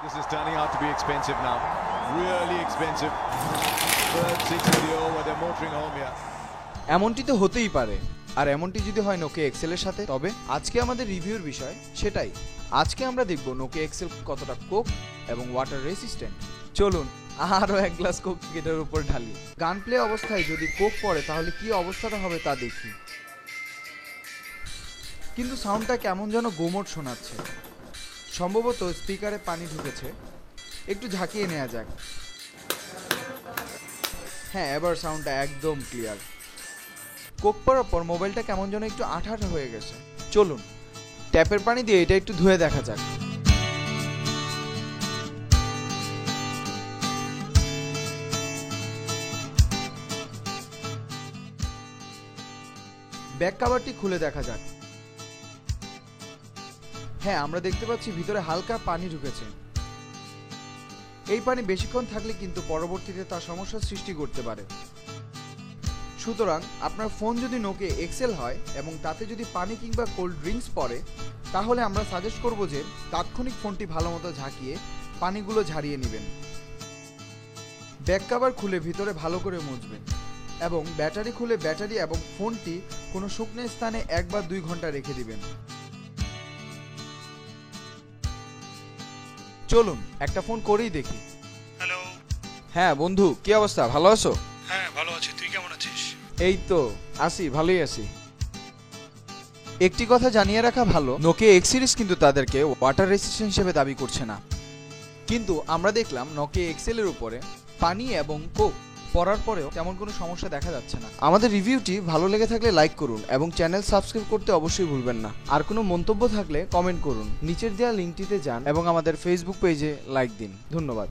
This is turning out to be expensive now. Really expensive. Third 6 video where they're motoring home here. এমনটি তো হতেই পারে, আর এমনটি যদি হয় নোকিয়া এক্সেল এর সাথে, তবে আজকে আমাদের রিভিউর বিষয় সেটাই। আজকে আমরা দেখব নোকিয়া এক্সেল কতটা কোক এবং ওয়াটার রেসিস্ট্যান্ট। চলুন আরও এক গ্লাস কোক এটার উপর ঢালি। গান প্লে অবস্থায় যদি কোক পড়ে তাহলে কি অবস্থাটা হবে তা দেখি। কিন্তু সাউন্ডটা কেমন যেন গোমট শোনাচ্ছে, সম্ভবত স্পিকারে পানি ঢুকেছে। একটু ঝাঁকিয়ে নেওয়া যাক। হ্যাঁ, এবার সাউন্ডটা একদম ক্লিয়ার। কোক পড়ার পর মোবাইলটা কেমন যেন একটু আঠা আঠা হয়ে গেছে। চলুন ট্যাপের পানি দিয়ে এটা একটু ধুয়ে দেখা যাক। ব্যাক কভারটি খুলে দেখা যাক। হ্যাঁ, আমরা দেখতে পাচ্ছি ভিতরে হালকা পানি ঢুকেছে। এই পানি বেশিক্ষণ থাকলে কিন্তু পরবর্তীতে তা সমস্যার সৃষ্টি করতে পারে। সুতরাং আপনার ফোন যদি নোকিয়া এক্সেল হয় এবং তাতে যদি পানি কিংবা কোল্ড ড্রিঙ্কস পড়ে, তাহলে আমরা সাজেস্ট করব যে তাৎক্ষণিক ফোনটি ভালো মতো ঝাঁকিয়ে পানিগুলো ঝারিয়ে নেবেন। ব্যাক কভার খুলে ভিতরে ভালো করে মুছবেন এবং ব্যাটারি খুলে ব্যাটারি এবং ফোনটি কোনো শুকনো স্থানে 1 বা 2 ঘন্টা রেখে দিবেন। চলুন একটা ফোন করেই দেখি। হ্যালো। হ্যাঁ বন্ধু, কি অবস্থা? ভালো আছো? হ্যাঁ ভালো আছি, তুই কেমন আছিস? এই তো আছি, ভালোই আছি। একটি কথা জানিয়ে রাখা ভালো, নোকিয়া এক্স সিরিজ কিন্তু তাদেরকে ওয়াটার রেসিস্ট্যান্ট হিসেবে দাবি করছে না। কিন্তু আমরা দেখলাম নোকিয়া এক্সেল এর উপরে পানি এবং কোক পড়ার পরেও তেমন কোনো সমস্যা দেখা যাচ্ছে না। আমাদের রিভিউটি ভালো লেগে থাকলে লাইক করুন এবং চ্যানেল সাবস্ক্রাইব করতে অবশ্যই ভুলবেন না। আর কোনো মন্তব্য থাকলে কমেন্ট করুন। নিচের দেওয়া লিঙ্কটিতে যান এবং আমাদের ফেসবুক পেজে লাইক দিন। ধন্যবাদ।